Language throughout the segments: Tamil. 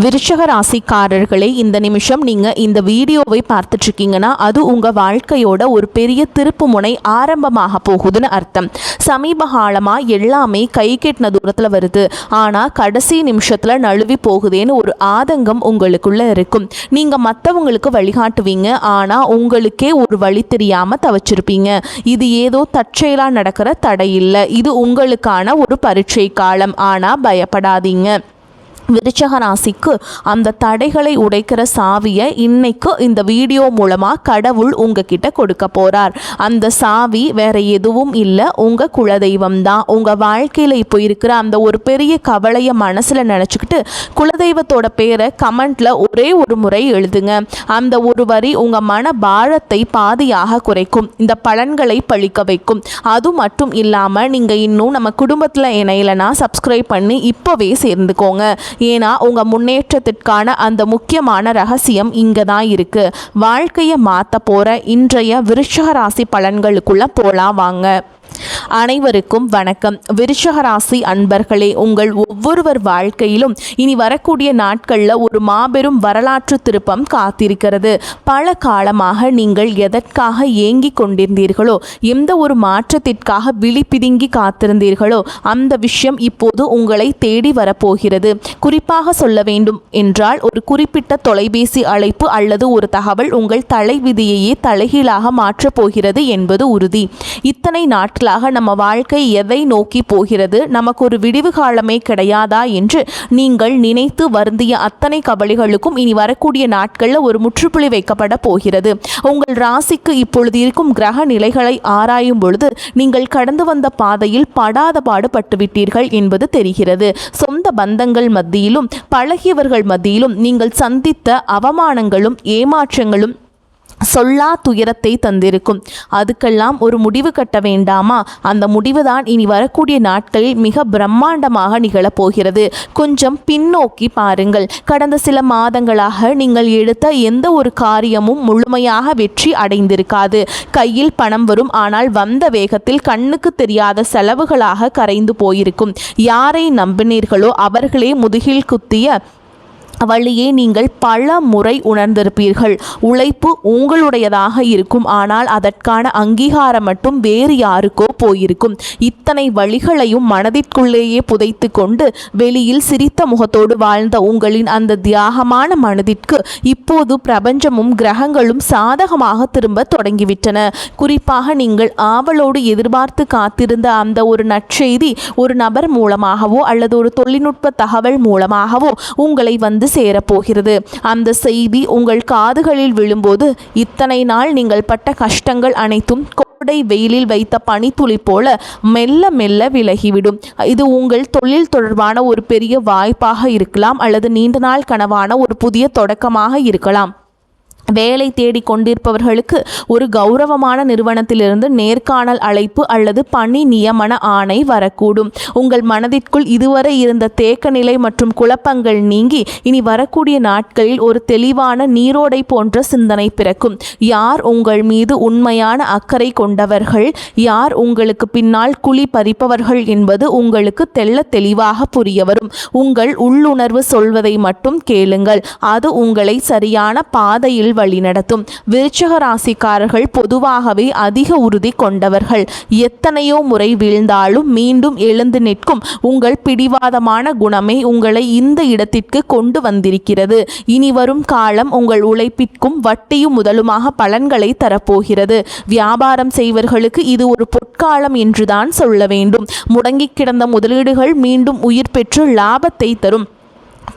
விருச்சக ராசிக்காரர்களே, இந்த நிமிஷம் நீங்கள் இந்த வீடியோவை பார்த்துட்ருக்கீங்கன்னா அது உங்கள் வாழ்க்கையோட ஒரு பெரிய திருப்பு முனை ஆரம்பமாக போகுதுன்னு அர்த்தம். சமீப காலமாக எல்லாமே கை கெட்டின தூரத்தில் வருது, ஆனால் கடைசி நிமிஷத்தில் நழுவி போகுதேன்னு ஒரு ஆதங்கம் உங்களுக்குள்ளே இருக்கும். நீங்கள் மற்றவங்களுக்கு வழிகாட்டுவீங்க, ஆனால் உங்களுக்கே ஒரு வழி தெரியாமல் தவச்சிருப்பீங்க. இது ஏதோ தற்செயலாக நடக்கிற தடை இல்லை, இது உங்களுக்கான ஒரு பரீட்சை காலம். ஆனால் பயப்படாதீங்க. விருச்சக ராசிக்கு அந்த தடைகளை உடைக்கிற சாவியை இன்னைக்கு இந்த வீடியோ மூலமாக கடவுள் உங்ககிட்ட கொடுக்க போகிறார். அந்த சாவி வேற எதுவும் இல்லை, உங்கள் குலதெய்வம் தான். உங்கள் வாழ்க்கையில் இப்போ இருக்கிற அந்த ஒரு பெரிய கவலையை மனசில் நினச்சிக்கிட்டு குலதெய்வத்தோட பேரை கமெண்ட்டில் ஒரே ஒரு முறை எழுதுங்க. அந்த ஒரு வரி உங்கள் மன பாரத்தை பாதியாக குறைக்கும், இந்த பலன்களை பழிக்க வைக்கும். அது மட்டும் இல்லாமல் நீங்கள் இன்னும் நம்ம குடும்பத்தில் இணையலைன்னா சப்ஸ்கிரைப் பண்ணி இப்போவே சேர்ந்துக்கோங்க. ஏன்னா உங்கள் முன்னேற்றத்திற்கான அந்த முக்கியமான ரகசியம் இங்கே தான் இருக்குது. வாழ்க்கையை மாற்ற போகிற இன்றைய விருச்சிக ராசி பலன்களுக்குள்ளே போகலாம் வாங்க. அனைவருக்கும் வணக்கம். விருச்சிக ராசி அன்பர்களே, உங்கள் ஒவ்வொருவர் வாழ்க்கையிலும் இனி வரக்கூடிய நாட்களில் ஒரு மாபெரும் வரலாற்று திருப்பம் காத்திருக்கிறது. பல காலமாக நீங்கள் எதற்காக ஏங்கிக் கொண்டிருந்தீர்களோ, எந்த ஒரு மாற்றத்திற்காக விழி பிதுங்கி காத்திருந்தீர்களோ அந்த விஷயம் இப்போது உங்களை தேடி வரப்போகிறது. குறிப்பாக சொல்ல வேண்டும் என்றால், ஒரு குறிப்பிட்ட தொலைபேசி அழைப்பு அல்லது ஒரு தகவல் உங்கள் தலைவிதியையே தலைகீழாக மாற்றப் போகிறது என்பது உறுதி. இத்தனை நாட்களாக நம்ம வாழ்க்கை எதை நோக்கி போகிறது, நமக்கு ஒரு விடிவு காலமே கிடையாதா என்று நீங்கள் நினைத்து வருந்திய அத்தனை கவலைகளுக்கும் இனி வரக்கூடிய நாட்களில் ஒரு முற்றுப்புள்ளி வைக்கப்பட போகிறது. உங்கள் ராசிக்கு இப்பொழுது இருக்கும் கிரக நிலைகளை ஆராயும் பொழுது நீங்கள் கடந்து வந்த பாதையில் படாத பாடுபட்டுவிட்டீர்கள் என்பது தெரிகிறது. சொந்த பந்தங்கள் மத்தியிலும் பழகியவர்கள் மத்தியிலும் நீங்கள் சந்தித்த அவமானங்களும் ஏமாற்றங்களும் சொல்லா துயரத்தை தந்திருக்கும். அதுக்கெல்லாம் ஒரு முடிவு கட்ட வேண்டாமா? அந்த முடிவுதான் இனி வரக்கூடிய நாட்களில் மிக பிரம்மாண்டமாக நிகழப்போகிறது. கொஞ்சம் பின்னோக்கி பாருங்கள். கடந்த சில மாதங்களாக நீங்கள் எடுத்த எந்த ஒரு காரியமும் முழுமையாக வெற்றி அடைந்திருக்காது. கையில் பணம் வரும், ஆனால் வந்த வேகத்தில் கண்ணுக்கு தெரியாத செலவுகளாக கரைந்து போயிருக்கும். யாரை நம்பினீர்களோ அவர்களே முதுகில் குத்திய வழியே நீங்கள் பல முறை உணர்ந்திருப்பீர்கள். உழைப்பு உங்களுடையதாக இருக்கும், ஆனால் அதற்கான அங்கீகாரம் மட்டும் வேறு யாருக்கோ போயிருக்கும். இத்தனை வழிகளையும் மனதிற்குள்ளேயே புதைத்து கொண்டு வெளியில் சிரித்த முகத்தோடு வாழ்ந்த உங்களின் அந்த தியாகமான மனதிற்கு இப்போது பிரபஞ்சமும் கிரகங்களும் சாதகமாக திரும்ப தொடங்கிவிட்டன. குறிப்பாக நீங்கள் ஆவலோடு எதிர்பார்த்து காத்திருந்த அந்த ஒரு நற்செய்தி ஒரு நபர் மூலமாகவோ அல்லது ஒரு தொழில்நுட்ப தகவல் மூலமாகவோ உங்களை வந்து சேரப்போகிறது. அந்த செய்தி உங்கள் காதுகளில் விழும்போது இத்தனை நாள் நீங்கள் பட்ட கஷ்டங்கள் அனைத்தும் கோடை வெயிலில் வைத்த பனித்துளி போல மெல்ல மெல்ல விலகிவிடும். இது உங்கள் தொழில் தொடர்பான ஒரு பெரிய வாய்ப்பாக இருக்கலாம், அல்லது நீண்ட நாள் கனவான ஒரு புதிய தொடக்கமாக இருக்கலாம். வேலை தேடி கொண்டிருப்பவர்களுக்கு ஒரு கௌரவமான நிறுவனத்திலிருந்து நேர்காணல் அழைப்பு அல்லது பணி நியமன ஆணை வரக்கூடும். உங்கள் மனதிற்குள் இதுவரை இருந்த தேக்க நிலை மற்றும் குழப்பங்கள் நீங்கி இனி வரக்கூடிய நாட்களில் ஒரு தெளிவான நீரோடை போன்ற சிந்தனை பிறக்கும். யார் உங்கள் மீது உண்மையான அக்கறை கொண்டவர்கள், யார் உங்களுக்கு பின்னால் குழி பறிப்பவர்கள் என்பது உங்களுக்கு தெள்ள தெளிவாக புரிய வரும். உங்கள் உள்ளுணர்வு சொல்வதை மட்டும் கேளுங்கள், அது உங்களை சரியான பாதையில் வழிநடத்தும். விருச்சிக ராசிக்காரர்கள் பொதுவாகவே அதிக உறுதி கொண்டவர்கள். எத்தனையோ முறை வீழ்ந்தாலும் மீண்டும் எழுந்து நிற்கும் உங்கள் பிடிவாதமான குணமே உங்களை இந்த இடத்திற்கு கொண்டு வந்திருக்கிறது. இனி வரும் காலம் உங்கள் உழைப்பிற்கும் வட்டியும் முதலுமாக பலன்களை தரப்போகிறது. வியாபாரம் செய்வர்களுக்கு இது ஒரு பொற்காலம் என்றுதான் சொல்ல வேண்டும். முடங்கி கிடந்த முதலீடுகள் மீண்டும் உயிர் பெற்று லாபத்தை தரும்.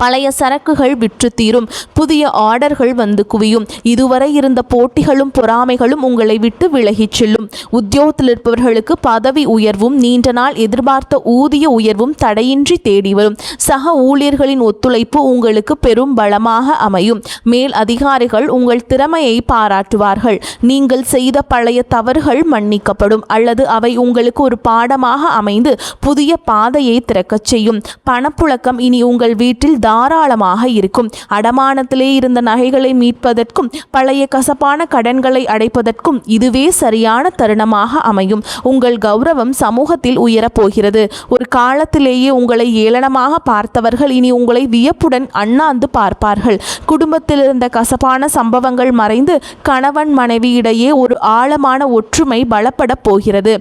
பழைய சரக்குகள் விற்று தீரும். புதிய ஆர்டர்கள் வந்து குவியும். இதுவரை இருந்த போட்டிகளும் பொறாமைகளும் உங்களை விட்டு விலகிச் செல்லும். உத்தியோகத்தில் இருப்பவர்களுக்கு பதவி உயர்வும் நீண்ட நாள் எதிர்பார்த்த ஊதிய உயர்வும் தடையின்றி தேடி வரும். சக ஊழியர்களின் ஒத்துழைப்பு உங்களுக்கு பெரும் பலமாக அமையும். மேல் அதிகாரிகள் உங்கள் திறமையை பாராட்டுவார்கள். நீங்கள் செய்த பழைய தவறுகள் மன்னிக்கப்படும், அல்லது அவை உங்களுக்கு ஒரு பாடமாக அமைந்து புதிய பாதையை திறக்கச் செய்யும். பணப்புழக்கம் இனி உங்கள் வீட்டில் தாராளமாக இருக்கும். அடமானத்திலே இருந்த நகைகளை மீட்பதற்கும் பழைய கசப்பான கடன்களை அடைப்பதற்கும் இதுவே சரியான தருணமாக அமையும். உங்கள் கௌரவம் சமூகத்தில் உயரப் போகிறது. ஒரு காலத்திலேயே உங்களை ஏளனமாக பார்த்தவர்கள் இனி உங்களை வியப்புடன் அண்ணாந்து பார்ப்பார்கள். குடும்பத்தில் இருந்த கசப்பான சம்பவங்கள் மறைந்து கணவன் மனைவியிடையே ஒரு ஆழமான ஒற்றுமை பலப்பட போகிறது.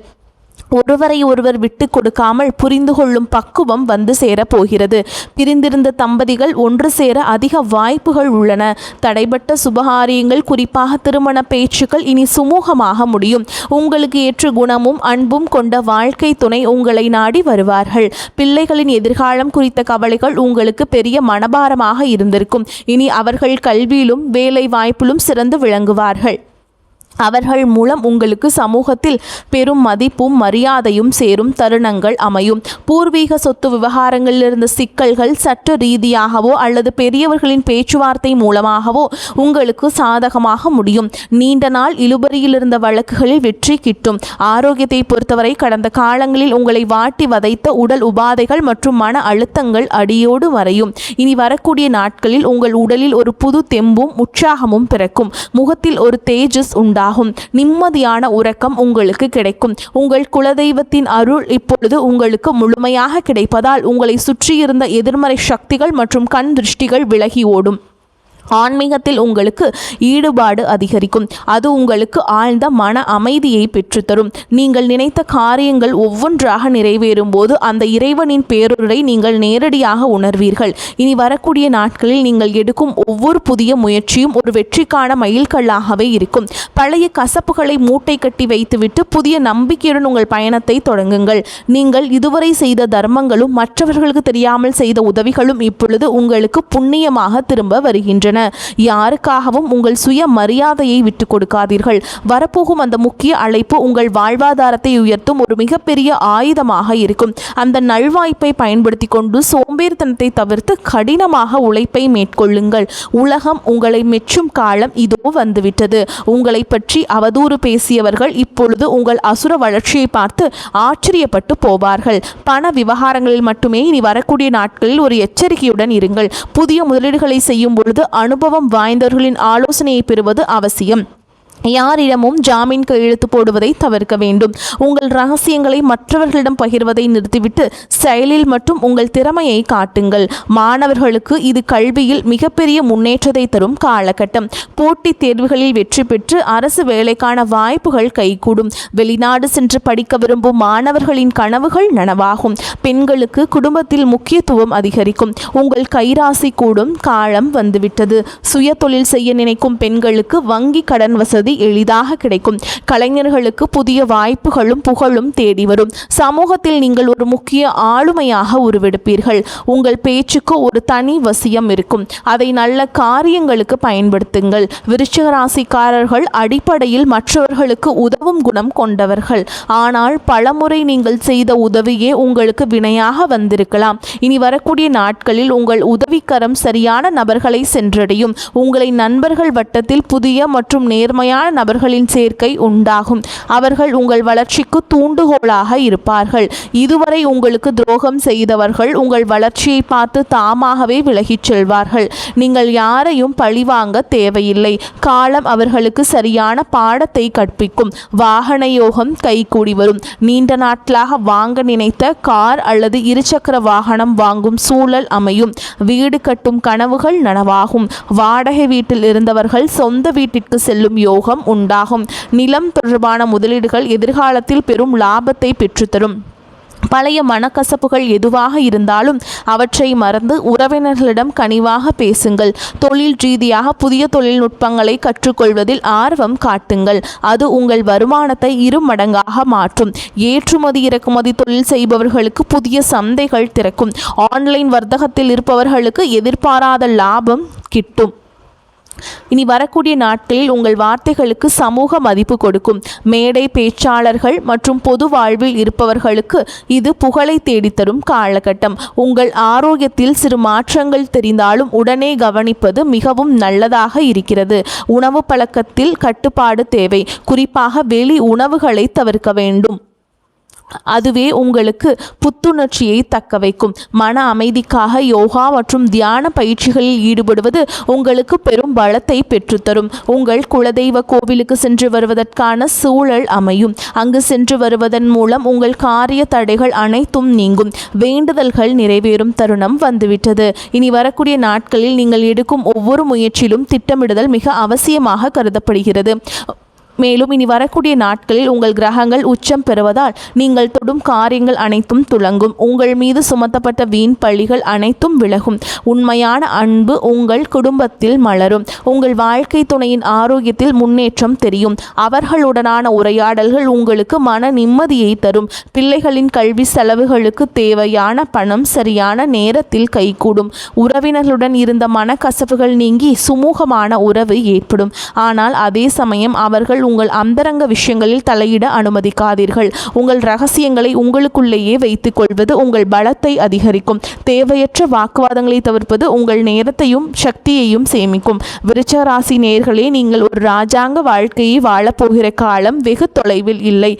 ஒருவரை ஒருவர் விட்டு கொடுக்காமல் புரிந்து கொள்ளும் பக்குவம் வந்து சேரப்போகிறது. பிரிந்திருந்த தம்பதிகள் ஒன்று சேர அதிக வாய்ப்புகள் உள்ளன. தடைபட்ட சுபகாரியங்கள், குறிப்பாக திருமண பேச்சுக்கள் இனி சுமூகமாக முடியும். உங்களுக்கு ஏற்ற குணமும் அன்பும் கொண்ட வாழ்க்கை துணை உங்களை நாடி வருவார்கள். பிள்ளைகளின் எதிர்காலம் குறித்த கவலைகள் உங்களுக்கு பெரிய மனபாரமாக இருந்திருக்கும். இனி அவர்கள் கல்வியிலும் வேலை வாய்ப்பிலும் சிறந்து விளங்குவார்கள். அவர்கள் மூலம் உங்களுக்கு சமூகத்தில் பெரும் மதிப்பும் மரியாதையும் சேரும் தருணங்கள் அமையும். பூர்வீக சொத்து விவகாரங்களில் இருந்த சிக்கல்கள் சட்ட ரீதியாகவோ அல்லது பெரியவர்களின் பேச்சுவார்த்தை மூலமாகவோ உங்களுக்கு சாதகமாக முடியும். நீண்ட நாள் இழுபறியில் இருந்த வழக்குகளில் வெற்றி கிட்டும். ஆரோக்கியத்தை பொறுத்தவரை கடந்த காலங்களில் உங்களை வாட்டி வதைத்த உடல் உபாதைகள் மற்றும் மன அழுத்தங்கள் அடியோடு வரையும். இனி வரக்கூடிய நாட்களில் உங்கள் உடலில் ஒரு புது தெம்பும் உற்சாகமும் பிறக்கும். முகத்தில் ஒரு தேஜஸ் உண்டாகும். நிம்மதியான உறக்கம் உங்களுக்கு கிடைக்கும். உங்கள் குலதெய்வத்தின் அருள் இப்பொழுது உங்களுக்கு முழுமையாக கிடைப்பதால் உங்களை சுற்றியிருந்த எதிர்மறை சக்திகள் மற்றும் கண் திருஷ்டிகள் விலகி ஓடும். ஆன்மீகத்தில் உங்களுக்கு ஈடுபாடு அதிகரிக்கும். அது உங்களுக்கு ஆழ்ந்த மன அமைதியை பெற்றுத்தரும். நீங்கள் நினைத்த காரியங்கள் ஒவ்வொன்றாக நிறைவேறும் போது அந்த இறைவனின் பேருரை நீங்கள் நேரடியாக உணர்வீர்கள். இனி வரக்கூடிய நாட்களில் நீங்கள் எடுக்கும் ஒவ்வொரு புதிய முயற்சியும் ஒரு வெற்றிக்கான மைல்கல்லாகவே இருக்கும். பழைய கசப்புகளை மூட்டை கட்டி வைத்துவிட்டு புதிய நம்பிக்கையுடன் உங்கள் பயணத்தை தொடங்குங்கள். நீங்கள் இதுவரை செய்த தர்மங்களும் மற்றவர்களுக்கு தெரியாமல் செய்த உதவிகளும் இப்பொழுது உங்களுக்கு புண்ணியமாக திரும்ப வருகின்றன. யாருக்காகவும் உங்கள் சுய மரியாதையை விட்டு கொடுக்காதீர்கள். வரப்போகும் அந்த முக்கிய அழைப்பு உங்கள் வாழ்வாதாரத்தை உயர்த்தும் ஒரு மிகப்பெரிய ஆயுதமாக இருக்கும். அந்த நல்வாய்ப்பை பயன்படுத்தி கொண்டு சோம்பேறித்தனத்தை தவிர்த்து கடினமாக உழைப்பை மேற்கொள்ளுங்கள். உலகம் உங்களை மெச்சும் காலம் இதோ வந்துவிட்டது. உங்களை பற்றி அவதூறு பேசியவர்கள் இப்பொழுது உங்கள் அசுர வளர்ச்சியை பார்த்து ஆச்சரியப்பட்டு போவார்கள். பண விவகாரங்களில் மட்டுமே இனி வரக்கூடிய நாட்களில் ஒரு எச்சரிக்கையுடன் இருங்கள். புதிய முதலீடுகளை செய்யும் பொழுது அனுபவம் வாய்ந்தவர்களின் ஆலோசனையை பெறுவது அவசியம். யாரிடமும் ஜாமீன் கையெழுத்து போடுவதை தவிர்க்க வேண்டும். உங்கள் ரகசியங்களை மற்றவர்களிடம் பகிர்வதை நிறுத்திவிட்டு செயலில் மட்டும் உங்கள் திறமையை காட்டுங்கள். மாணவர்களுக்கு இது கல்வியில் மிகப்பெரிய முன்னேற்றத்தை தரும் காலகட்டம். போட்டித் தேர்வுகளில் வெற்றி பெற்று அரசு வேலைக்கான வாய்ப்புகள் கைகூடும். வெளிநாடு சென்று படிக்க விரும்பும் மாணவர்களின் கனவுகள் நனவாகும். பெண்களுக்கு குடும்பத்தில் முக்கியத்துவம் அதிகரிக்கும். உங்கள் கைராசி கூடும் காலம் வந்துவிட்டது. சுய தொழில் செய்ய நினைக்கும் பெண்களுக்கு வங்கி கடன் வசதி எளிதாக கிடைக்கும். கலைஞர்களுக்கு புதிய வாய்ப்புகளும் புகழும் தேடி வரும். சமூகத்தில் நீங்கள் ஒரு முக்கிய ஆளுமையாக உருவெடுப்பீர்கள். உங்கள் பேச்சுக்கு ஒரு தனி வசியம் இருக்கும். அதை நல்ல காரியங்களுக்கு பயன்படுத்துங்கள். விருச்சிக ராசிக்காரர்கள் அடிப்படையில் மற்றவர்களுக்கு உதவும் குணம் கொண்டவர்கள். ஆனால் பலமுறை நீங்கள் செய்த உதவியே உங்களுக்கு வினையாக வந்திருக்கலாம். இனி வரக்கூடிய நாட்களில் உங்கள் உதவிக்கரம் சரியான நபர்களை சென்றடையும். உங்களை நண்பர்கள் வட்டத்தில் புதிய மற்றும் நேர்மையான நபர்களின் சேர்க்கை உண்டாகும். அவர்கள் உங்கள் வளர்ச்சிக்கு தூண்டுகோலாக இருப்பார்கள். இதுவரை உங்களுக்கு துரோகம் செய்தவர்கள் உங்கள் வளர்ச்சியை பார்த்து தாமாகவே விலகிச் செல்வார்கள். நீங்கள் யாரையும் பழிவாங்க தேவையில்லை. காலம் அவர்களுக்கு சரியான பாடத்தை கற்பிக்கும். வாகன யோகம் கைகூடி வரும். நீண்ட நாட்களாக வாங்க நினைத்த கார் அல்லது இருசக்கர வாகனம் வாங்கும் சூழல் அமையும். வீடு கட்டும் கனவுகள் நனவாகும். வாடகை வீட்டில் இருந்தவர்கள் சொந்த வீட்டிற்கு செல்லும் யோகம் உண்டாகும். நிலம் தொடர்பான முதலீடுகள் எதிர்காலத்தில் பெரும் லாபத்தை பெற்றுத்தரும். பழைய மனக்கசப்புகள் எதுவாக இருந்தாலும் அவற்றை மறந்து உறவினர்களிடம் கனிவாக பேசுங்கள். தொழில் ரீதியாக புதிய தொழில்நுட்பங்களை கற்றுக்கொள்வதில் ஆர்வம் காட்டுங்கள். அது உங்கள் வருமானத்தை 2 மடங்காக மாற்றும். ஏற்றுமதி இறக்குமதி தொழில் செய்பவர்களுக்கு புதிய சந்தைகள் திறக்கும். ஆன்லைன் வர்த்தகத்தில் இருப்பவர்களுக்கு எதிர்பாராத லாபம் கிட்டும். இனி வரக்கூடிய நாட்களில் உங்கள் வார்த்தைகளுக்கு சமூக மதிப்பு கொடுக்கும். மேடை பேச்சாளர்கள் மற்றும் பொது வாழ்வில் இருப்பவர்களுக்கு இது புகழை தேடித்தரும் காலகட்டம். உங்கள் ஆரோக்கியத்தில் சிறு மாற்றங்கள் தெரிந்தாலும் உடனே கவனிப்பது மிகவும் நல்லதாக இருக்கிறது. உணவு பழக்கத்தில் கட்டுப்பாடு தேவை. குறிப்பாக வெளி உணவுகளை தவிர்க்க வேண்டும். அதுவே உங்களுக்கு புத்துணர்ச்சியை தக்க வைக்கும். மன அமைதிக்காக யோகா மற்றும் தியான பயிற்சிகளில் ஈடுபடுவது உங்களுக்கு பெரும் பலத்தை பெற்றுத்தரும். உங்கள் குலதெய்வ கோவிலுக்கு சென்று வருவதற்கான சூழல் அமையும். அங்கு சென்று வருவதன் மூலம் உங்கள் காரிய தடைகள் அனைத்தும் நீங்கும். வேண்டுதல்கள் நிறைவேறும் தருணம் வந்துவிட்டது. இனி வரக்கூடிய நாட்களில் நீங்கள் எடுக்கும் ஒவ்வொரு முயற்சியிலும் திட்டமிடுதல் மிக அவசியமாக கருதப்படுகிறது. மேலும் இனி வரக்கூடிய நாட்களில் உங்கள் கிரகங்கள் உச்சம் பெறுவதால் நீங்கள் தொடும் காரியங்கள் அனைத்தும் துலங்கும். உங்கள் மீது சுமத்தப்பட்ட வீண் பழிகள் அனைத்தும் விலகும். உண்மையான அன்பு உங்கள் குடும்பத்தில் மலரும். உங்கள் வாழ்க்கை துணையின் ஆரோக்கியத்தில் முன்னேற்றம் தெரியும். அவர்களுடனான உரையாடல்கள் உங்களுக்கு மன நிம்மதியை தரும். பிள்ளைகளின் கல்வி செலவுகளுக்கு தேவையான பணம் சரியான நேரத்தில் கைகூடும். உறவினர்களுடன் இருந்த மனக்கசப்புகள் நீங்கி சுமூகமான உறவு ஏற்படும். ஆனால் அதே சமயம் அவர்கள் உங்கள் அந்தரங்க விஷயங்களில் தலையிட அனுமதிக்காதீர்கள். உங்கள் ரகசியங்களை உங்களுக்குள்ளேயே வைத்துக் கொள்வது உங்கள் பலத்தை அதிகரிக்கும். தேவையற்ற வாக்குவாதங்களை தவிர்ப்பது உங்கள் நேரத்தையும் சக்தியையும் சேமிக்கும். விருச்சிக ராசி நேயர்களே, நீங்கள் ஒரு ராஜாங்க வாழ்க்கையை வாழப்போகிற காலம் வெகு தொலைவில் இல்லை.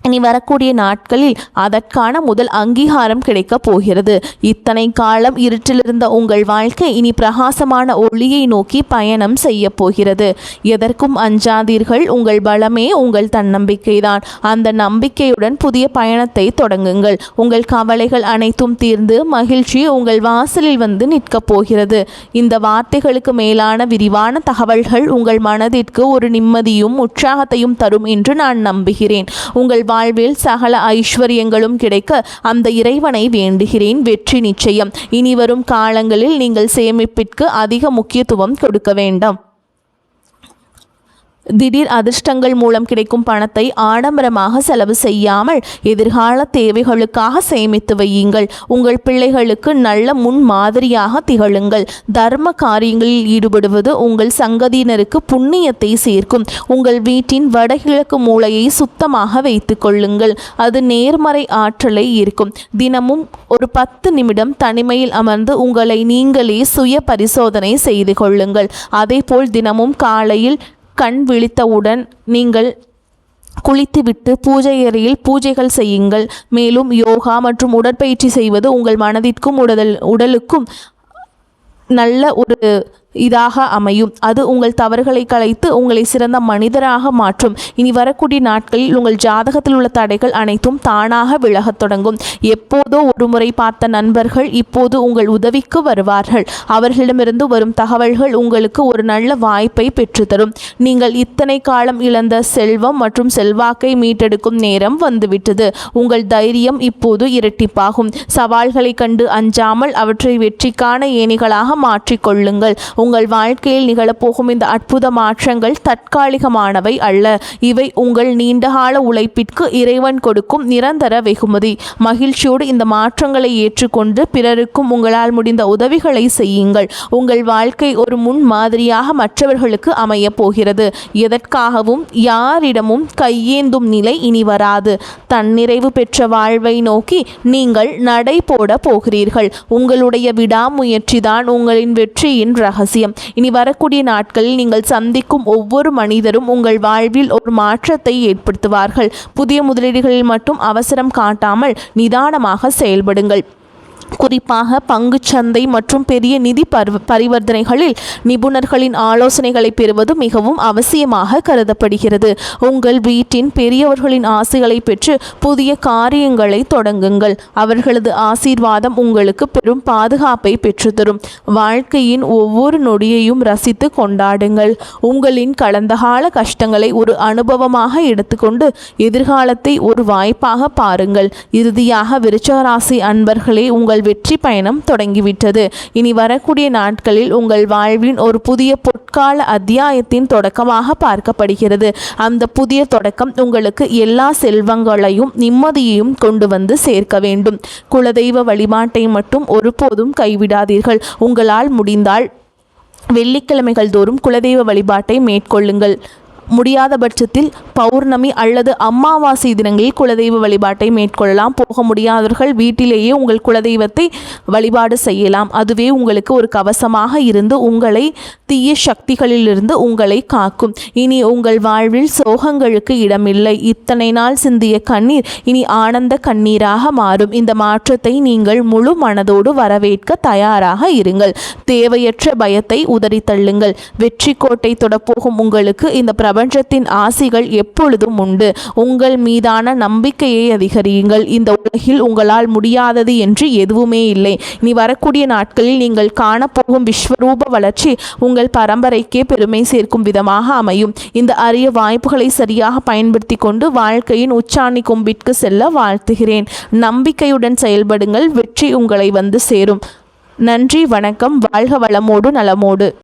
இனி வரக்கூடிய நாட்களில் அதற்கான முதல் அங்கீகாரம் கிடைக்கப் போகிறது. இத்தனை காலம் இருட்டிலிருந்த உங்கள் வாழ்க்கை இனி பிரகாசமான ஒளியை நோக்கி பயணம் செய்ய போகிறது. எதற்கும் அஞ்சாதீர்கள். உங்கள் பலமே உங்கள் தன்னம்பிக்கைதான். அந்த நம்பிக்கையுடன் புதிய பயணத்தை தொடங்குங்கள். உங்கள் கவலைகள் அனைத்தும் தீர்ந்து மகிழ்ச்சி உங்கள் வாசலில் வந்து நிற்கப் போகிறது. இந்த வார்த்தைகளுக்கு மேலான விரிவான தகவல்கள் உங்கள் மனதிற்கு ஒரு நிம்மதியும் உற்சாகத்தையும் தரும் என்று நான் நம்புகிறேன். உங்கள் வாழ்வில் சகல ஐஸ்வர்யங்களும் கிடைக்க அந்த இறைவனை வேண்டுகிறேன். வெற்றி நிச்சயம். இனி வரும் காலங்களில் நீங்கள் சேமிப்பிற்கு அதிக முக்கியத்துவம் கொடுக்க வேண்டாம். திடீர் அதிர்ஷ்டங்கள் மூலம் கிடைக்கும் பணத்தை ஆடம்பரமாக செலவு செய்யாமல் எதிர்கால தேவைகளுக்காக சேமித்து வையுங்கள். உங்கள் பிள்ளைகளுக்கு நல்ல முன் மாதிரியாக திகழுங்கள். தர்ம காரியங்களில் ஈடுபடுவது உங்கள் சங்கதியினருக்கு புண்ணியத்தை சேர்க்கும். உங்கள் வீட்டின் வடகிழக்கு மூலையை சுத்தமாக வைத்து கொள்ளுங்கள். அது நேர்மறை ஆற்றலை ஈர்க்கும். தினமும் ஒரு 10 நிமிடம் தனிமையில் அமர்ந்து உங்களை நீங்களே சுய பரிசோதனை செய்து கொள்ளுங்கள். அதேபோல் தினமும் காலையில் கண் விழித்தவுடன் நீங்கள் குளித்துவிட்டு பூஜை அறையில் பூஜைகள் செய்யுங்கள். மேலும் யோகா மற்றும் உடற்பயிற்சி செய்வது உங்கள் மனதிற்கும் உடலுக்கும் நல்ல ஒரு இதாக அமையும். அது உங்கள் தவறுகளை களைத்து உங்களை சிறந்த மனிதராக மாற்றும். இனி வரக்கூடிய நாட்களில் உங்கள் ஜாதகத்தில் உள்ள தடைகள் அனைத்தும் தானாக விலகத் தொடங்கும். எப்போதோ ஒரு முறை பார்த்த நண்பர்கள் இப்போது உங்கள் உதவிக்கு வருவார்கள். அவர்களிடமிருந்து வரும் தகவல்கள் உங்களுக்கு ஒரு நல்ல வாய்ப்பை பெற்றுத்தரும். நீங்கள் இத்தனை காலம் இழந்த செல்வம் மற்றும் செல்வாக்கை மீட்டெடுக்கும் நேரம் வந்துவிட்டது. உங்கள் தைரியம் இப்போது இரட்டிப்பாகும். சவால்களை கண்டு அஞ்சாமல் அவற்றை வெற்றிக்கான ஏணிகளாக மாற்றிக்கொள்ளுங்கள். உங்கள் வாழ்க்கையில் நிகழப்போகும் இந்த அற்புத மாற்றங்கள் தற்காலிகமானவை அல்ல. இவை உங்கள் நீண்டகால உழைப்பிற்கு இறைவன் கொடுக்கும் நிரந்தர வெகுமதி. மகிழ்ச்சியோடு இந்த மாற்றங்களை ஏற்றுக்கொண்டு பிறருக்கும் உங்களால் முடிந்த உதவிகளை செய்யுங்கள். உங்கள் வாழ்க்கை ஒரு முன் மாதிரியாக மற்றவர்களுக்கு அமைய போகிறது. எதற்காகவும் யாரிடமும் கையேந்தும் நிலை இனி வராது. தன்னிறைவு பெற்ற வாழ்வை நோக்கி நீங்கள் நடை போட போகிறீர்கள். உங்களுடைய விடாமுயற்சிதான் உங்களின் வெற்றியின் ரகசியம். இனி வரக்கூடிய நாட்களில் நீங்கள் சந்திக்கும் ஒவ்வொரு மனிதரும் உங்கள் வாழ்வில் ஒரு மாற்றத்தை ஏற்படுத்துவார்கள். புதிய முதலீடுகளில் மட்டும் அவசரம் காட்டாமல் நிதானமாக செயல்படுங்கள். குறிப்பாக பங்குச்சந்தை மற்றும் பெரிய நிதி பரிவர்த்தனைகளில் நிபுணர்களின் ஆலோசனைகளை பெறுவது மிகவும் அவசியமாக கருதப்படுகிறது. உங்கள் வீட்டின் பெரியவர்களின் ஆசைகளை பெற்று புதிய காரியங்களை தொடங்குங்கள். அவர்களது ஆசீர்வாதம் உங்களுக்கு பெரும் பாதுகாப்பை பெற்றுத்தரும். வாழ்க்கையின் ஒவ்வொரு நொடியையும் ரசித்து கொண்டாடுங்கள். உங்களின் கடந்த கால கஷ்டங்களை ஒரு அனுபவமாக எடுத்துக்கொண்டு எதிர்காலத்தை ஒரு வாய்ப்பாக பாருங்கள். இறுதியாக விருச்சிக ராசி அன்பர்களே, உங்கள் வெற்றி பயணம் தொடங்கிவிட்டது. இனி வரக்கூடிய நாட்களில் உங்கள் வாழ்வின் ஒரு புதிய பொற்கால அத்தியாயத்தின் தொடக்கமாக பார்க்கப்படுகிறது. அந்த புதிய தொடக்கம் உங்களுக்கு எல்லா செல்வங்களையும் நிம்மதியையும் கொண்டு வந்து சேர்க்க வேண்டும். குலதெய்வ வழிபாட்டை மட்டும் ஒருபோதும் கைவிடாதீர்கள். உங்களால் முடிந்தால் வெள்ளிக்கிழமைகள் தோறும் குலதெய்வ வழிபாட்டை மேற்கொள்ளுங்கள். முடியாத பட்சத்தில் பௌர்ணமி அல்லது அமாவாசை தினங்களில் குலதெய்வ வழிபாட்டை மேற்கொள்ளலாம். போக முடியாதவர்கள் வீட்டிலேயே உங்கள் குலதெய்வத்தை வழிபாடு செய்யலாம். அதுவே உங்களுக்கு ஒரு கவசமாக இருந்து உங்களை தீய சக்திகளிலிருந்து உங்களை காக்கும். இனி உங்கள் வாழ்வில் சோகங்களுக்கு இடமில்லை. இத்தனை நாள் சிந்திய கண்ணீர் இனி ஆனந்த கண்ணீராக மாறும். இந்த மாற்றத்தை நீங்கள் முழு மனதோடு வரவேற்க தயாராக இருங்கள். தேவையற்ற பயத்தை உதறி தள்ளுங்கள். வெற்றி கோட்டை தொடப்போகும் உங்களுக்கு இந்த பிரபஞ்சத்தின் ஆசிகள் எப்பொழுதும் உண்டு. உங்கள் மீதான நம்பிக்கையை அதிகரியுங்கள். இந்த உலகில் உங்களால் முடியாதது என்று எதுவுமே இல்லை. இனி வரக்கூடிய நாட்களில் நீங்கள் காணப்போகும் விஸ்வரூப வளர்ச்சி உங்கள் பரம்பரைக்கே பெருமை சேர்க்கும் விதமாக அமையும். இந்த அரிய வாய்ப்புகளை சரியாக பயன்படுத்தி கொண்டு வாழ்க்கையின் உச்சாணி கொம்பிற்கு செல்ல வாழ்த்துகிறேன். நம்பிக்கையுடன் செயல்படுங்கள். வெற்றி உங்களை வந்து சேரும். நன்றி, வணக்கம். வாழ்க வளமோடு நலமோடு.